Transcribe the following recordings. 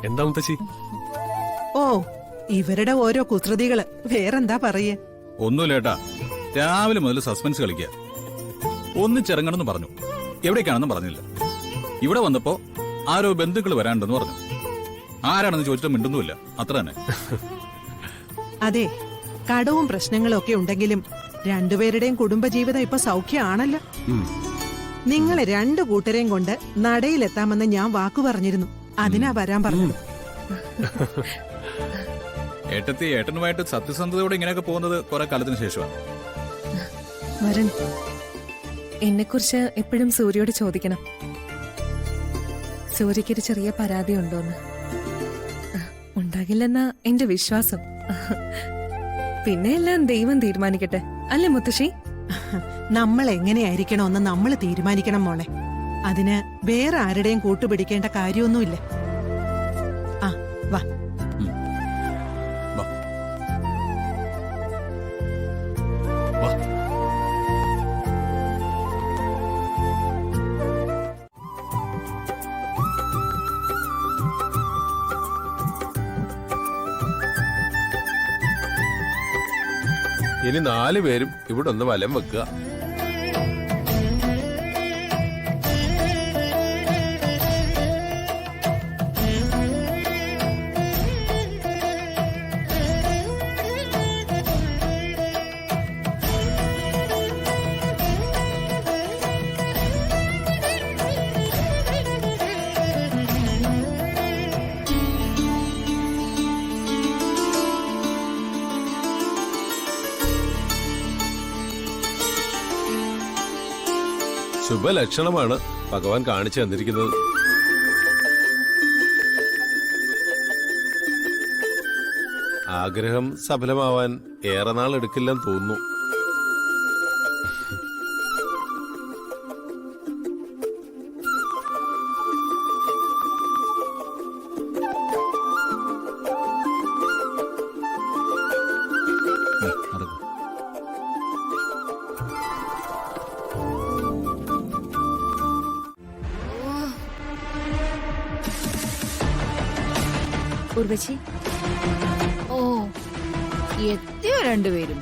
എന്താ മുത്തശ്ശി? ഓ, ഇവരുടെ ഓരോ കുസൃതികള്. വേറെന്താ പറയേ? ഒന്നുമില്ലേട്ടാ, രാവിലെ മുതൽ സസ്പെൻസ് കളിക്കുക. ഒന്നിച്ചിറങ്ങണമെന്ന് പറഞ്ഞു, എവിടേക്കാണെന്നും പറഞ്ഞില്ല. ഇവിടെ വന്നപ്പോ ആരോ ബന്ധുക്കൾ വരാണ്ടെന്ന് പറഞ്ഞു. ആരാണെന്ന് ചോദിച്ചിട്ട് മിണ്ടുന്നുമില്ല, അത്ര തന്നെ. അതെ, കടവും പ്രശ്നങ്ങളും ഒക്കെ ഉണ്ടെങ്കിലും രണ്ടുപേരുടെയും കുടുംബജീവിതം ഇപ്പൊ സൗഖ്യമാണല്ലോ. നിങ്ങളെ രണ്ടു കൂട്ടരെയും കൊണ്ട് നടയിലെത്താമെന്ന് ഞാൻ വാക്കു പറഞ്ഞിരുന്നു. അതിനാ വരാൻ പറഞ്ഞത്. ഏട്ടത്തി ഏട്ടനുമായിട്ട് സത്യസന്ധതയോടെ ഇങ്ങനെയൊക്കെ പോകുന്നത് കുറെ കാലത്തിന് ശേഷമാണ്. വരുൺ, എന്നെ കുറിച്ച് എപ്പോഴും സൂര്യയോട് ചോദിക്കണം. സൂര്യക്കൊരു ചെറിയ പരാതി ഉണ്ടോന്ന്. ഉണ്ടാകില്ലെന്നാ എന്റെ വിശ്വാസം. പിന്നെ എല്ലാം ദൈവം തീരുമാനിക്കട്ടെ, അല്ലേ മുത്തശ്ശി? നമ്മൾ എങ്ങനെയായിരിക്കണമെന്ന് നമ്മൾ തീരുമാനിക്കണം മോളെ. അതിന് വേറെ ആരുടെയും കൂട്ടുപിടിക്കേണ്ട കാര്യമൊന്നുമില്ല. ആ വാ. ഇനി 4 പേരും ഇവിടെ ഒന്ന് വലം വെക്കുക. ശുഭലക്ഷണമാണ് ഭഗവാൻ കാണിച്ചു തന്നിരിക്കുന്നത്. ആഗ്രഹം സഫലമാവാൻ ഏറെ നാൾ എടുക്കില്ലെന്ന് തോന്നുന്നു. ഉർവശി, ഓ എത്തിയോ രണ്ടുപേരും?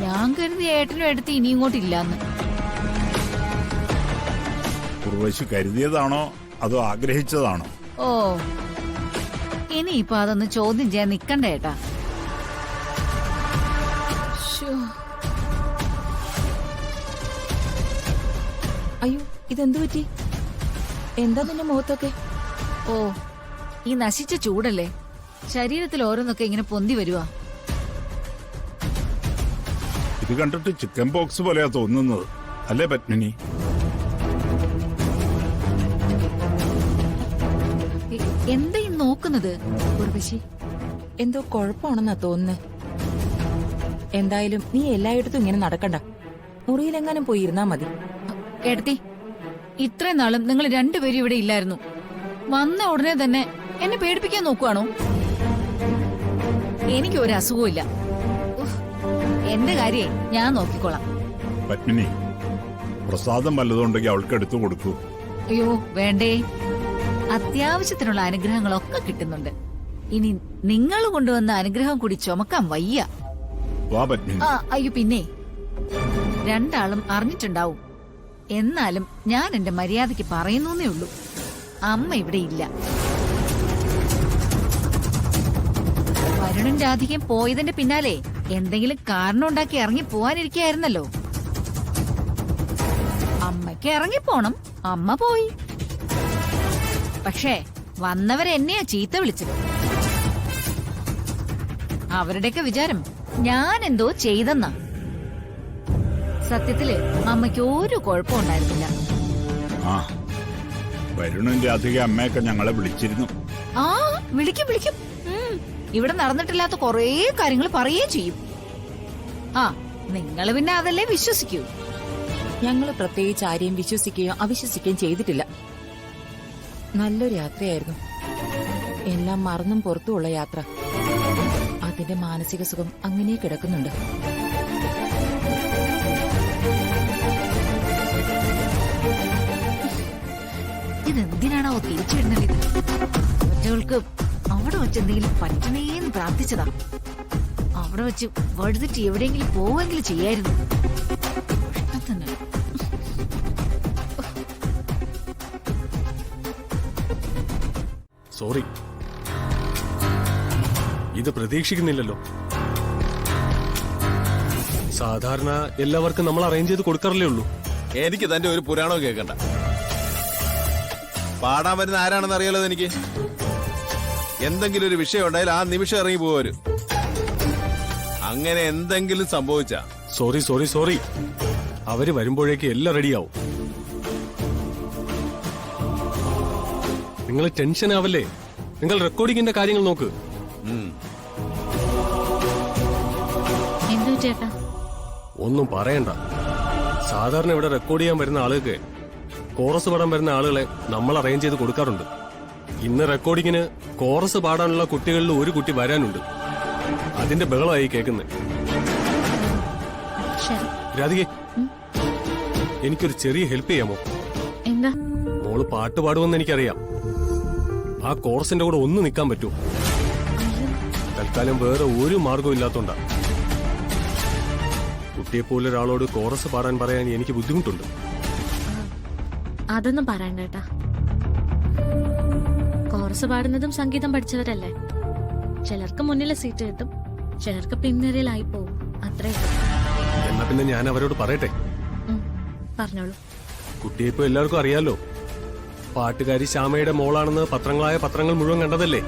ഞാൻ കരുതി ഏട്ടനും എടുത്ത് ഇനി ഇങ്ങോട്ടില്ലാന്ന്. ഉർവശി കരുതിയതാണോ അതോ ആഗ്രഹിച്ചതാണോ? ഓ, ഇനിയിപ്പൊ അതൊന്ന് ചോദ്യം ചെയ്യാൻ നിക്കണ്ട ഏട്ടാ. അയ്യോ, ഇതെന്തു പറ്റി? എന്താ നിന്റെ മുഖത്തൊക്കെ? ഓ, ഈ നശിച്ച ചൂടല്ലേ, ശരീരത്തിൽ ഓരോന്നൊക്കെ ഇങ്ങനെ പൊന്തി വരുവാ. ഇത് കണ്ടിട്ട് ചിക്കൻ പോക്സ് പോലെയാ തോന്നുന്നത്, അല്ലേ പത്മിനി? എന്താ ഈ നോക്കുന്നത്? ഉർവശി, എന്തോ കുഴപ്പമാണെന്നാ തോന്നുന്നത്. എന്തായാലും നീ എല്ലായിടത്തും ഇങ്ങനെ നടക്കണ്ട, മുറിയിലെങ്ങാനും പോയി ഇരുന്നാ മതി. ഏട്ടത്തി, ഇത്രയും നാളും നിങ്ങൾ രണ്ടുപേരും ഇവിടെ ഇല്ലായിരുന്നു. വന്ന ഉടനെ തന്നെ എന്നെ പേടിപ്പിക്കാൻ നോക്കുവാണോ? എനിക്ക് ഒരു അസുഖമില്ല. എന്റെ കാര്യേ ഞാൻ നോക്കിക്കോളാം. പത്മിനി, പ്രസാദം വല്ലതുണ്ടെങ്കിൽ അവൾക്ക് എടുത്തു കൊടുക്കൂ. അയ്യോ വേണ്ടേ, അത്യാവശ്യത്തിനുള്ള അനുഗ്രഹങ്ങളൊക്കെ കിട്ടുന്നുണ്ട്. ഇനി നിങ്ങൾ കൊണ്ടുവന്ന അനുഗ്രഹം കൂടി ചുമക്കാൻ വയ്യ. വാ പത്മിനി. അയ്യോ പിന്നെ, രണ്ടാളും അറിഞ്ഞിട്ടുണ്ടാവും. എന്നാലും ഞാൻ എന്റെ മര്യാദയ്ക്ക് പറയുന്നേ ഉള്ളൂ. അമ്മ ഇവിടെ ഇല്ല. വരുണും രാധികയും പോയതിന്റെ പിന്നാലെ എന്തെങ്കിലും കാരണം ഉണ്ടാക്കി ഇറങ്ങി പോവാനിരിക്കായിരുന്നല്ലോ. അമ്മയ്ക്ക് ഇറങ്ങിപ്പോണം, അമ്മ പോയി. പക്ഷേ വന്നവരെന്നെയാ ചീത്ത വിളിച്ചത്. അവരുടെയൊക്കെ വിചാരം ഞാൻ എന്തോ ചെയ്തെന്നാ. സത്യത്തില് അമ്മയ്ക്ക് ഒരു കുഴപ്പമുണ്ടായിരുന്നില്ല. ആ, വരുണും രാധിക അമ്മയൊക്കെ ഞങ്ങളെ വിളിച്ചിരുന്നു. ആ, വിളിക്കും. ഇവിടെ നടന്നിട്ടില്ലാത്ത കൊറേ കാര്യങ്ങൾ പറയുകയും ചെയ്യും. ആ, നിങ്ങള് പിന്നെ അതല്ലേ വിശ്വസിക്കൂ. ഞങ്ങള് പ്രത്യേകിച്ച് ആരെയും വിശ്വസിക്കുകയോ അവിശ്വസിക്കുകയും ചെയ്തിട്ടില്ല. നല്ലൊരു യാത്രയായിരുന്നു. എല്ലാം മറന്നും പുറത്തുമുള്ള യാത്ര. അതിന്റെ മാനസിക സുഖം അങ്ങനെ കിടക്കുന്നുണ്ട്. ഇതെന്തിനാണോ തിരിച്ചിടുന്നത്? ഇവൾക്ക് അവിടെ വെച്ച് എന്തെങ്കിലും പറ്റണേന്ന് പ്രാർത്ഥിച്ചതാ. അവിടെ വെച്ച് വഴുതിട്ട് എവിടെയെങ്കിലും പോവെങ്കിലും ചെയ്യായിരുന്നു. കഷ്ടം തന്നെ. സോറി, ഇത് പ്രതീക്ഷിക്കുന്നില്ലല്ലോ. സാധാരണ എല്ലാവർക്കും നമ്മൾ അറേഞ്ച് ചെയ്ത് കൊടുക്കാറില്ലേ ഉള്ളൂ. എനിക്ക് തന്റെ ഒരു പുരാണവും കേൾക്കണ്ട. പാടാൻ വരുന്ന ആരാണെന്ന് അറിയാലോ എനിക്ക്. എന്തെങ്കിലും ഒരു വിഷയം ഉണ്ടായാൽ ആ നിമിഷം ഇറങ്ങി പോവര്. അങ്ങനെ എന്തെങ്കിലും സംഭവിച്ച സോറി സോറി സോറി, അവര് വരുമ്പോഴേക്ക് എല്ലാം റെഡിയാവും. നിങ്ങൾ ടെൻഷൻ ആവല്ലേ. നിങ്ങൾ റെക്കോർഡിങ്ങിന്റെ കാര്യങ്ങൾ നോക്ക്. എന്തോ ചേട്ടാ? ഒന്നും പറയണ്ട. സാധാരണ ഇവിടെ റെക്കോർഡ് ചെയ്യാൻ വരുന്ന ആളുകൾക്ക് കോറസ് പാടാൻ വരുന്ന ആളുകളെ നമ്മൾ അറേഞ്ച് ചെയ്ത് കൊടുക്കാറുണ്ട്. ഇന്ന് റെക്കോർഡിങ്ങിന് കോറസ് പാടാനുള്ള കുട്ടികളിൽ ഒരു കുട്ടി വരാനുണ്ട്. അതിന്റെ ബഹളമായി കേൾക്കുന്നത്. രാധികെ, എനിക്കൊരു ചെറിയ ഹെൽപ്പ് ചെയ്യാമോ? എന്താ? മോള് പാട്ട് പാടുമെന്ന് എനിക്കറിയാം. ആ കോറസിന്റെ കൂടെ ഒന്ന് നിൽക്കാൻ പറ്റുമോ? തൽക്കാലം വേറെ ഒരു മാർഗവും ഇല്ലാത്തോണ്ടാ. കുട്ടിയെപ്പോലെ ഒരാളോട് കോറസ് പാടാൻ പറയാൻ എനിക്ക് ബുദ്ധിമുട്ടുണ്ട്. അതൊന്നും പറയണ്ട കേട്ടാ. കോറസ് പാടുന്നതും സംഗീതം പഠിച്ചവരല്ലേ. ചിലർക്ക് മുന്നിലെ സീറ്റ് കിട്ടും, ചിലർക്ക് പിൻനിരയിലായി പോവും. അത്രേ. എന്നാ പിന്നെ ഞാൻ അവരോട് പറയട്ടെ. പറഞ്ഞോളൂ. കുട്ടിയെപ്പോ എല്ലാവർക്കും അറിയാലോ. പാട്ടുകാരി ശ്യാമയുടെ മോളാണെന്ന് പത്രങ്ങൾ മുഴുവൻ കണ്ടതല്ലേ.